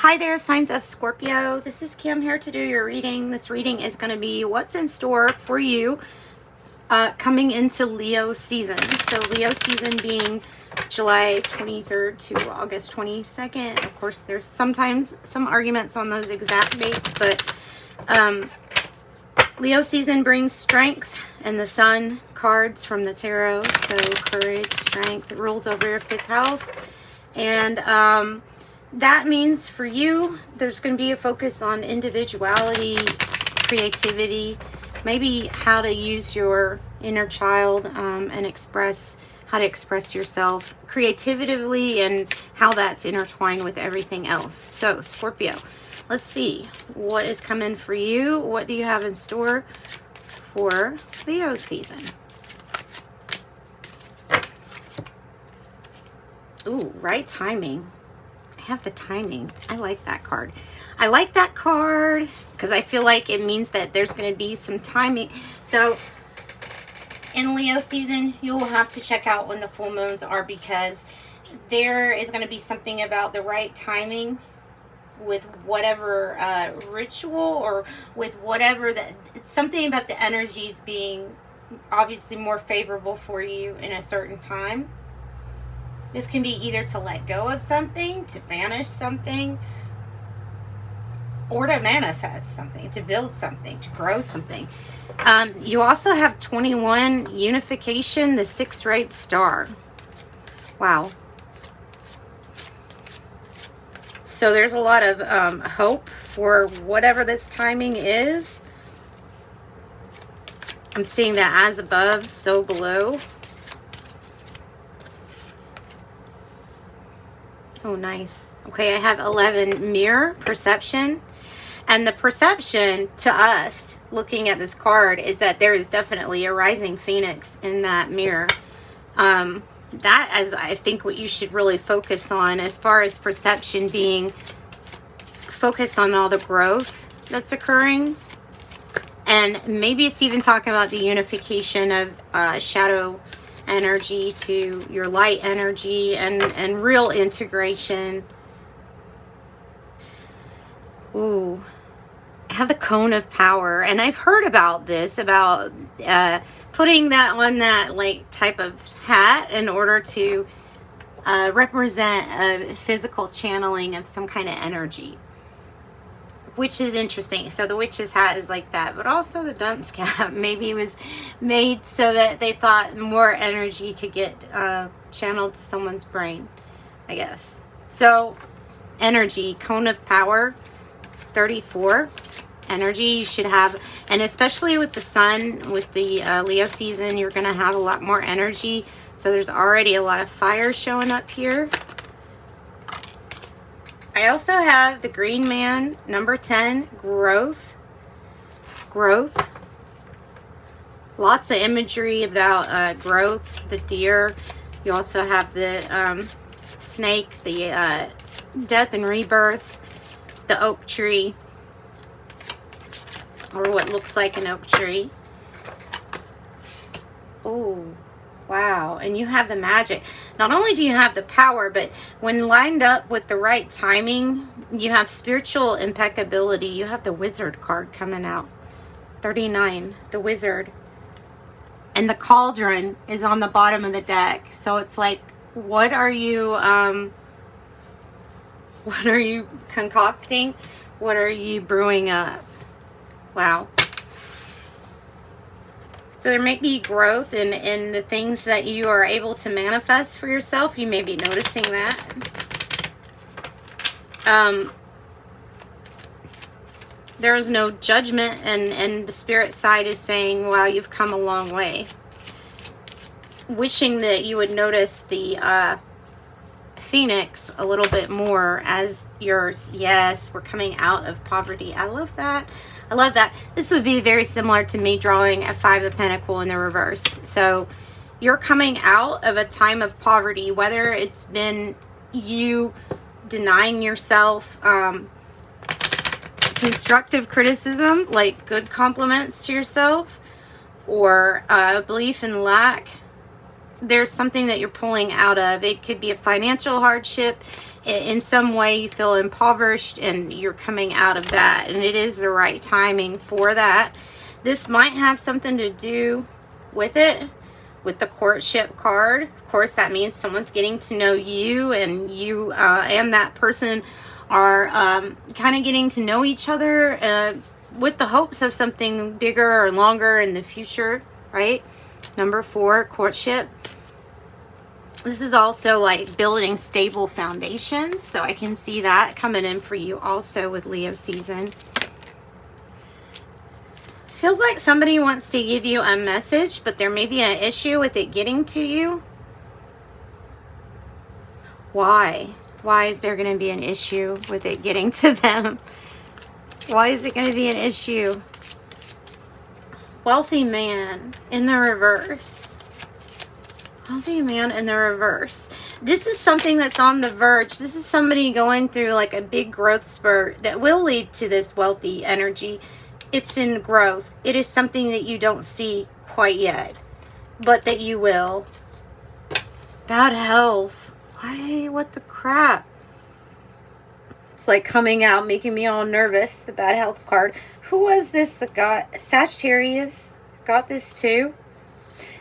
Hi there, signs of Scorpio. This is Kim here to do your reading. This reading is going to be what's in store for you coming into Leo season. So Leo season being July 23rd to August 22nd. Of course, there's sometimes some arguments on those exact dates, but Leo season brings strength and the sun cards from the tarot. So courage, strength, it rules over your 5th house. And that means for you, there's going to be a focus on individuality, creativity, maybe how to use your inner child and how to express yourself creatively and how that's intertwined with everything else. So Scorpio, let's see what is coming for you. What do you have in store for Leo season? Ooh, right timing. I have the timing. I like that card. I like that card because I feel like it means that there's going to be some timing. So in Leo season, you will have to check out when the full moons are, because there is going to be something about the right timing with whatever ritual or with whatever that, it's something about the energies being obviously more favorable for you in a certain time. This can be either to let go of something, to banish something, or to manifest something, to build something, to grow something. You also have 21, unification, the 6th right star. Wow. So there's a lot of hope for whatever this timing is. I'm seeing that as above, so below. Oh, nice. Okay, I have 11, mirror, perception. And the perception to us, looking at this card, is that there is definitely a rising phoenix in that mirror. That is, I think, what you should really focus on as far as perception being focused on all the growth that's occurring. And maybe it's even talking about the unification of shadow energy to your light energy and real integration. Ooh, I have the cone of power, and I've heard about this, about putting that on that like type of hat in order to represent a physical channeling of some kind of energy, which is interesting. So the witch's hat is like that, but also the dunce cap maybe was made so that they thought more energy could get channeled to someone's brain, I guess. So energy, cone of power, 34. Energy you should have, and especially with the sun, with the Leo season, you're going to have a lot more energy. So there's already a lot of fire showing up here. I also have the green man, number 10, growth. Growth. Lots of imagery about growth, the deer. You also have the snake, the death and rebirth, the oak tree, or what looks like an oak tree. Oh, wow. And you have the magic. Not only do you have the power, but when lined up with the right timing, you have spiritual impeccability. You have the wizard card coming out. 39, the wizard. And the cauldron is on the bottom of the deck. So it's like, what are you concocting? What are you brewing up? Wow. So there may be growth in the things that you are able to manifest for yourself. You may be noticing that. There is no judgment, and the spirit side is saying, wow, you've come a long way. Wishing that you would notice the phoenix a little bit more as yours. Yes, we're coming out of poverty. I love that. I love that. This would be very similar to me drawing a 5 of Pentacles in the reverse. So you're coming out of a time of poverty, whether it's been you denying yourself constructive criticism, like good compliments to yourself, or belief in lack. there's something that you're pulling out of. It could be a financial hardship. In some way you feel impoverished and you're coming out of that, and it is the right timing for that. This might have something to do with it, with the courtship card. Of course, that means someone's getting to know you, and you and that person are kind of getting to know each other with the hopes of something bigger or longer in the future, right? Number 4, courtship. This is also like building stable foundations. So I can see that coming in for you also with Leo season. Feels like somebody wants to give you a message, but there may be an issue with it getting to you. Why? Why is there going to be an issue with it getting to them? Why is it going to be an issue? Wealthy man in the reverse. Wealthy man in the reverse. This is something that's on the verge. This is somebody going through like a big growth spurt that will lead to this wealthy energy. It's in growth. It is something that you don't see quite yet, but that you will. Bad health. Why? What the crap? It's like coming out, making me all nervous. The bad health card. Who was this that got Sagittarius? Got this too?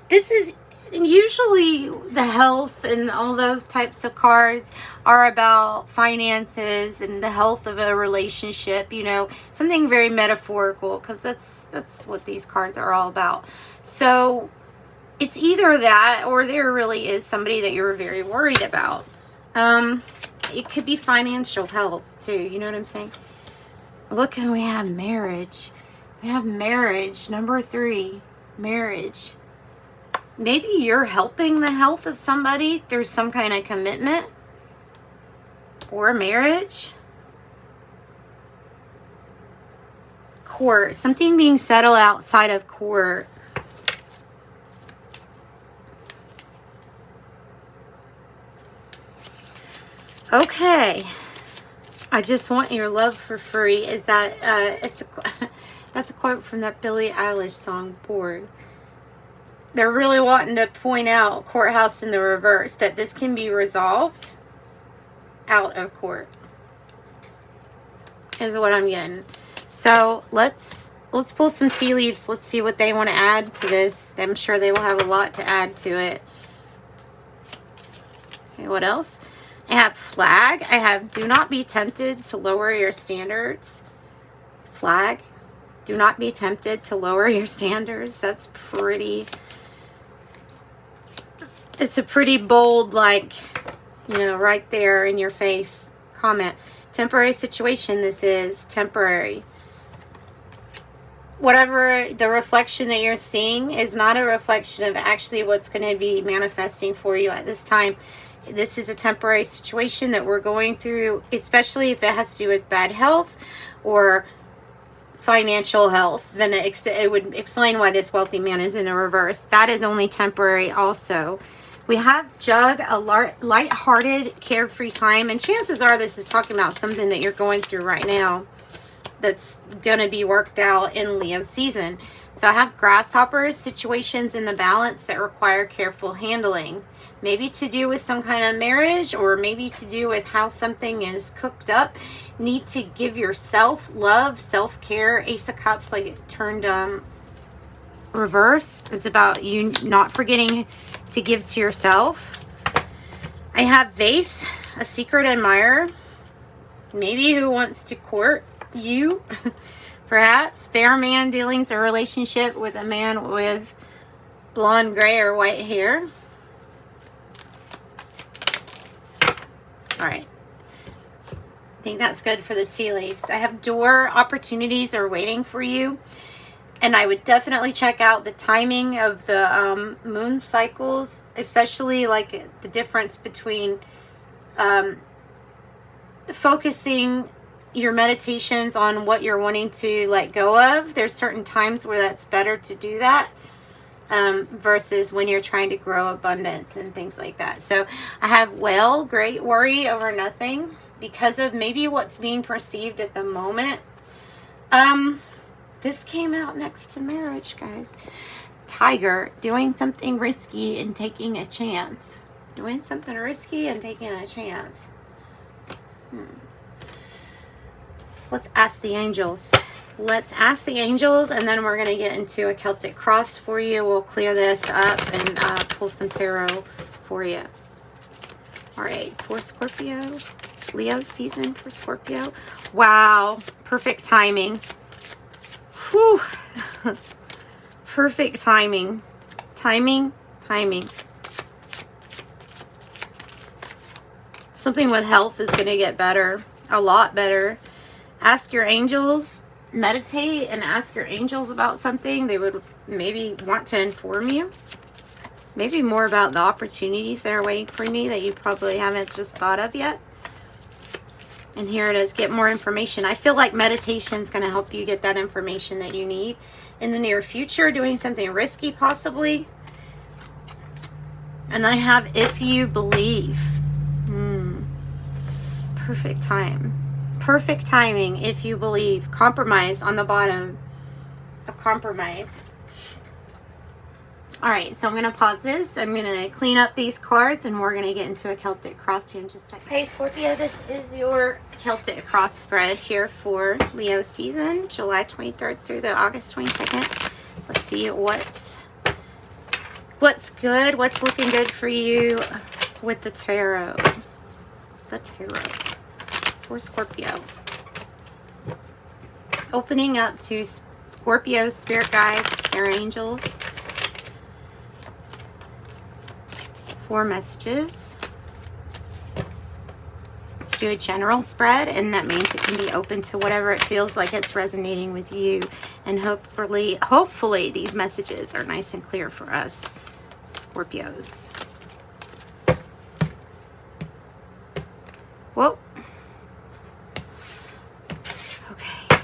This is usually the health, and all those types of cards are about finances and the health of a relationship, you know, something very metaphorical, because that's what these cards are all about. So it's either that, or there really is somebody that you're very worried about. It could be financial health too, you know what I'm saying? Look, and we have marriage. We have marriage. Number 3, marriage. Maybe you're helping the health of somebody through some kind of commitment or marriage. Court. Something being settled outside of court. Okay. I just want your love for free. Is that that's a quote from that Billie Eilish song, Bored. They're really wanting to point out, courthouse in the reverse, that this can be resolved out of court, is what I'm getting. So let's pull some tea leaves. Let's see what they want to add to this. I'm sure they will have a lot to add to it. Okay, what else? I have flag. I have do not be tempted to lower your standards. Flag. Do not be tempted to lower your standards. That's pretty... It's a pretty bold, like, you know, right there in your face comment. Temporary situation, this is temporary. Whatever the reflection that you're seeing is not a reflection of actually what's going to be manifesting for you at this time. This is a temporary situation that we're going through, especially if it has to do with bad health or financial health. Then it would explain why this wealthy man is in a reverse. That is only temporary also. We have Jug, a light-hearted, carefree time. And chances are this is talking about something that you're going through right now that's going to be worked out in Leo season. So I have grasshoppers, situations in the balance that require careful handling. Maybe to do with some kind of marriage, or maybe to do with how something is cooked up. Need to give yourself love, self-care. Ace of Cups, like it turned reverse. It's about you not forgetting to give to yourself. I have Vase, a secret admirer. Maybe who wants to court you. Perhaps fair man dealings or relationship with a man with blonde, gray, or white hair. All right. I think that's good for the tea leaves. I have door, opportunities are waiting for you. And I would definitely check out the timing of the moon cycles, especially like the difference between focusing your meditations on what you're wanting to let go of. There's certain times where that's better to do that versus when you're trying to grow abundance and things like that. So I have Whale, great worry over nothing because of maybe what's being perceived at the moment. This came out next to marriage, guys. Tiger, doing something risky and taking a chance. Doing something risky and taking a chance. Let's ask the angels. Let's ask the angels, and then we're going to get into a Celtic cross for you. We'll clear this up and pull some tarot for you. All right, for Scorpio. Leo season for Scorpio. Wow, perfect timing. Whew. Perfect timing. Timing. Something with health is going to get better. A lot better. Ask your angels. Meditate and ask your angels about something. They would maybe want to inform you. Maybe more about the opportunities that are waiting for me that you probably haven't just thought of yet. And here it is. Get more information. I feel like meditation is going to help you get that information that you need in the near future. Doing something risky, possibly. And I have if you believe. Perfect time. Perfect timing if you believe. Compromise on the bottom. A compromise. All right, so I'm going to pause this. I'm going to clean up these cards, and we're going to get into a Celtic cross here in just a second. Hey, Scorpio, this is your Celtic cross spread here for Leo season, July 23rd through the August 22nd. Let's see what's good, what's looking good for you with the tarot. The tarot for Scorpio. Opening up to Scorpio's spirit guides, their angels. 4 messages. Let's do a general spread, and that means it can be open to whatever it feels like it's resonating with you. And hopefully these messages are nice and clear for us Scorpios. Whoa. Okay.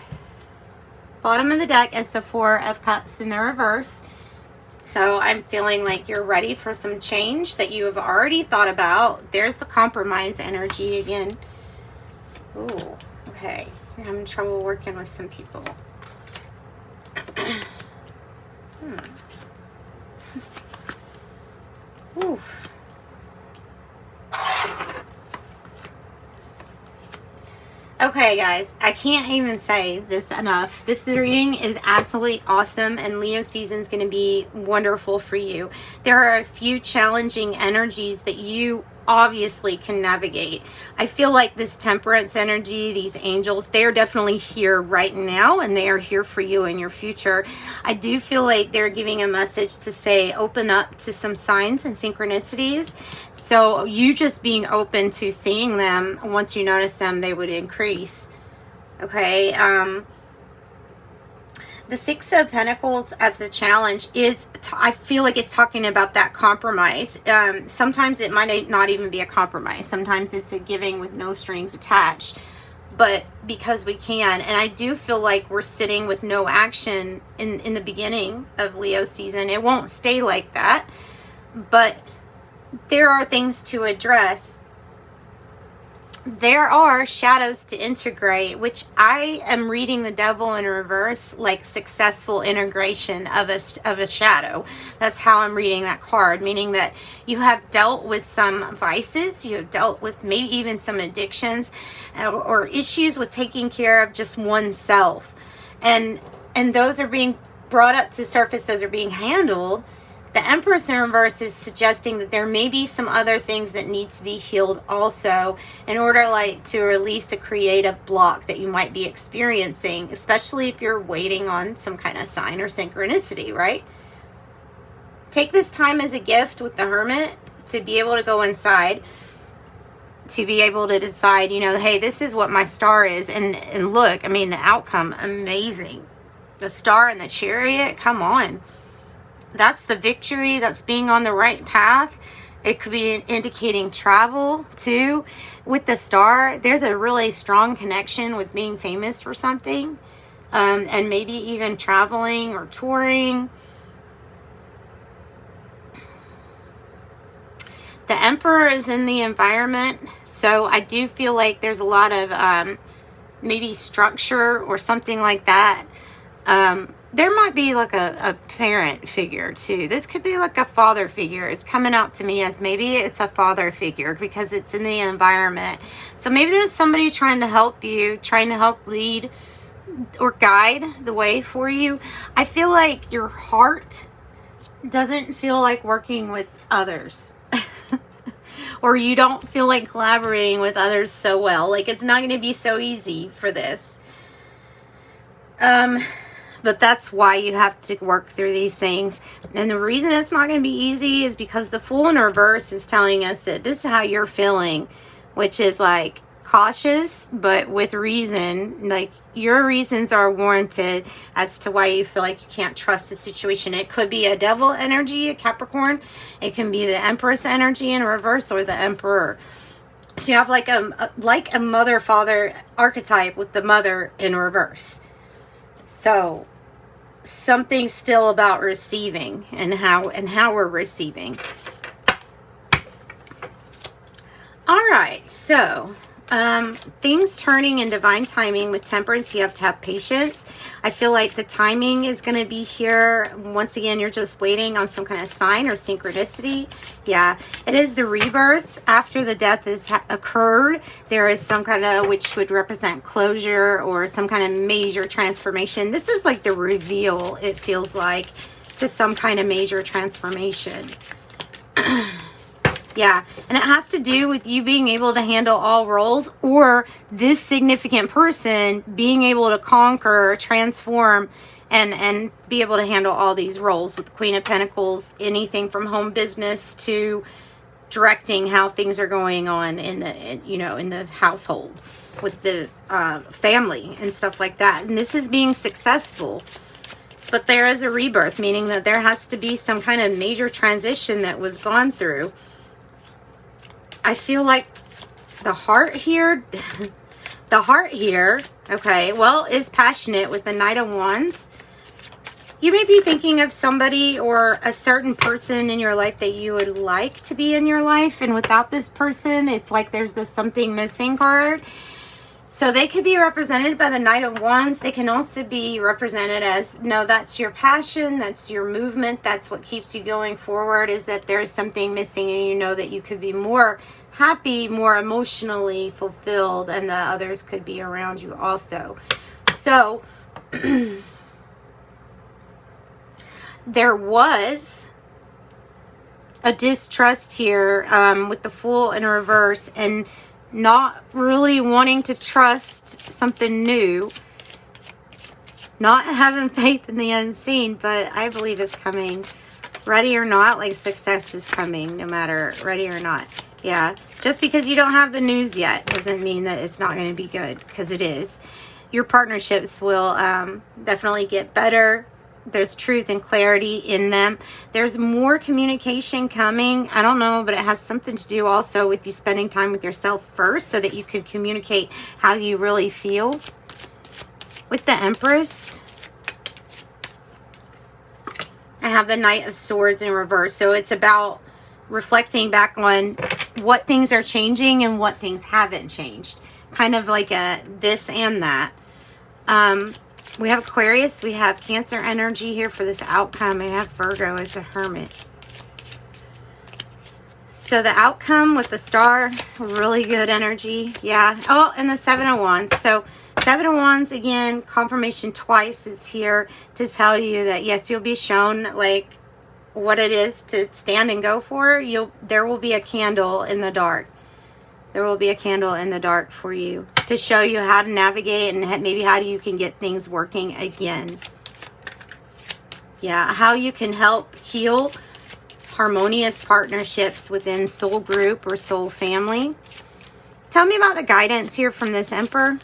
Bottom of the deck is the 4 of Cups in the reverse. So I'm feeling like you're ready for some change that you have already thought about. There's the compromise energy again. Ooh, okay. You're having trouble working with some people. Ooh. Okay, guys, I can't even say this enough. This reading is absolutely awesome, and Leo season is going to be wonderful for you. There are a few challenging energies that you obviously can navigate. I feel like this temperance energy, these angels, they're definitely here right now, and they are here for you in your future. I do feel like they're giving a message to say open up to some signs and synchronicities. So you just being open to seeing them, once you notice them, they would increase. Okay, the 6 of Pentacles as the challenge is, I feel like it's talking about that compromise. Sometimes it might not even be a compromise. Sometimes it's a giving with no strings attached. But because we can, and I do feel like we're sitting with no action in the beginning of Leo season. It won't stay like that. But there are things to address. There are shadows to integrate, which I am reading the Devil in reverse, like successful integration of a shadow. That's how I'm reading that card, meaning that you have dealt with some vices, you have dealt with maybe even some addictions or issues with taking care of just oneself. And those are being brought up to surface, those are being handled. The Empress in reverse is suggesting that there may be some other things that need to be healed also in order to release a creative block that you might be experiencing, especially if you're waiting on some kind of sign or synchronicity, right? Take this time as a gift with the Hermit to be able to go inside, to be able to decide, hey, this is what my star is. And look, I mean, the outcome, amazing. The Star and the Chariot, come on. That's the victory. That's being on the right path. It could be indicating travel too. With the Star, there's a really strong connection with being famous for something, and maybe even traveling or touring. The Emperor is in the environment, so I do feel like there's a lot of maybe structure or something like that. There might be like a parent figure too. This could be like a father figure. It's coming out to me as maybe it's a father figure because it's in the environment. So maybe there's somebody trying to help you, trying to help lead or guide the way for you. I feel like your heart doesn't feel like working with others. Or you don't feel like collaborating with others so well. Like it's not going to be so easy for this. But that's why you have to work through these things. And the reason it's not going to be easy is because the Fool in reverse is telling us that this is how you're feeling, which is like cautious, but with reason. Like your reasons are warranted as to why you feel like you can't trust the situation. It could be a devil energy, a Capricorn. It can be the Empress energy in reverse or the Emperor. So you have like a mother-father archetype with the mother in reverse. So something still about receiving and how we're receiving. All right, so things turning in divine timing with Temperance. You have to have patience. I feel like the timing is going to be here. Once again, you're just waiting on some kind of sign or synchronicity. Yeah, it is the rebirth after the death has occurred. There is some kind of, which would represent closure or some kind of major transformation. This is like the reveal, it feels like, to some kind of major transformation. Yeah, and it has to do with you being able to handle all roles, or this significant person being able to conquer, transform, and be able to handle all these roles with the Queen of Pentacles, anything from home business to directing how things are going on in the household with the family and stuff like that. And this is being successful. But there is a rebirth, meaning that there has to be some kind of major transition that was gone through. I feel like the heart here, okay, well, is passionate with the Knight of Wands. You may be thinking of somebody or a certain person in your life that you would like to be in your life. And without this person, it's like there's this something missing card. So they could be represented by the Knight of Wands. They can also be represented as, no, that's your passion, that's your movement, that's what keeps you going forward, is that there's something missing and you know that you could be more happy, more emotionally fulfilled, and the others could be around you also. So there was a distrust here with the Fool in reverse, and not really wanting to trust something new, not having faith in the unseen, but I believe it's coming. Ready or not, like success is coming, no matter ready or not. Yeah, just because you don't have the news yet doesn't mean that it's not going to be good, because it is. Your partnerships will definitely get better. There's truth and clarity in them. There's more communication coming. I don't know, but it has something to do also with you spending time with yourself first so that you can communicate how you really feel. With the Empress, I have the Knight of Swords in reverse. So it's about reflecting back on what things are changing and what things haven't changed. Kind of like a this and that. We have Aquarius, we have Cancer energy here for this outcome. I have Virgo as a Hermit. So the outcome with the Star, really good energy. Yeah. Oh, and the Seven of Wands. So Seven of Wands, again, confirmation twice is here to tell you that, yes, you'll be shown like what it is to stand and go for. There will be a candle in the dark. There will be a candle in the dark for you to show you how to navigate and maybe how you can get things working again. Yeah, how you can help heal harmonious partnerships within soul group or soul family. Tell me about the guidance here from this Emperor.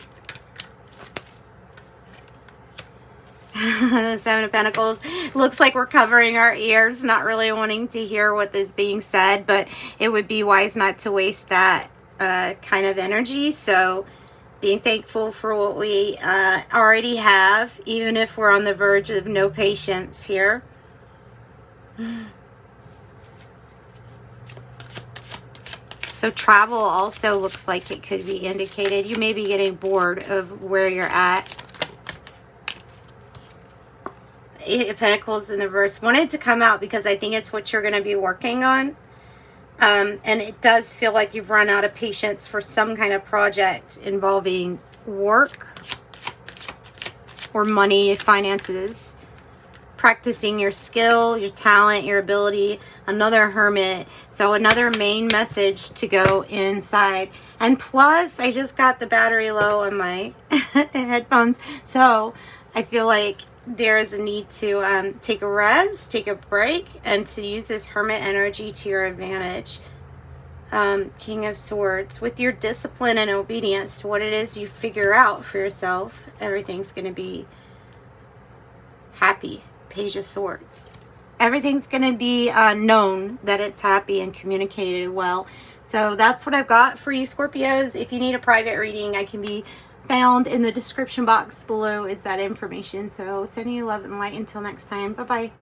The Seven of Pentacles. Looks like we're covering our ears, not really wanting to hear what is being said, but it would be wise not to waste that kind of energy. So being thankful for what we already have, even if we're on the verge of no patience here. So travel also looks like it could be indicated. You may be getting bored of where you're at. Eight of Pentacles in the reverse. Wanted to come out because I think it's what you're going to be working on. And it does feel like you've run out of patience for some kind of project involving work or money, finances, practicing your skill, your talent, your ability. Another Hermit. So another main message to go inside. And plus, I just got the battery low on my headphones. So I feel like there is a need to take a rest, take a break, and to use this Hermit energy to your advantage. King of Swords. With your discipline and obedience to what it is you figure out for yourself, everything's going to be happy. Page of Swords. Everything's going to be known that it's happy and communicated well. So that's what I've got for you, Scorpios. If you need a private reading, I can be found in the description box below is that information. So sending you love and light until next time. Bye-bye.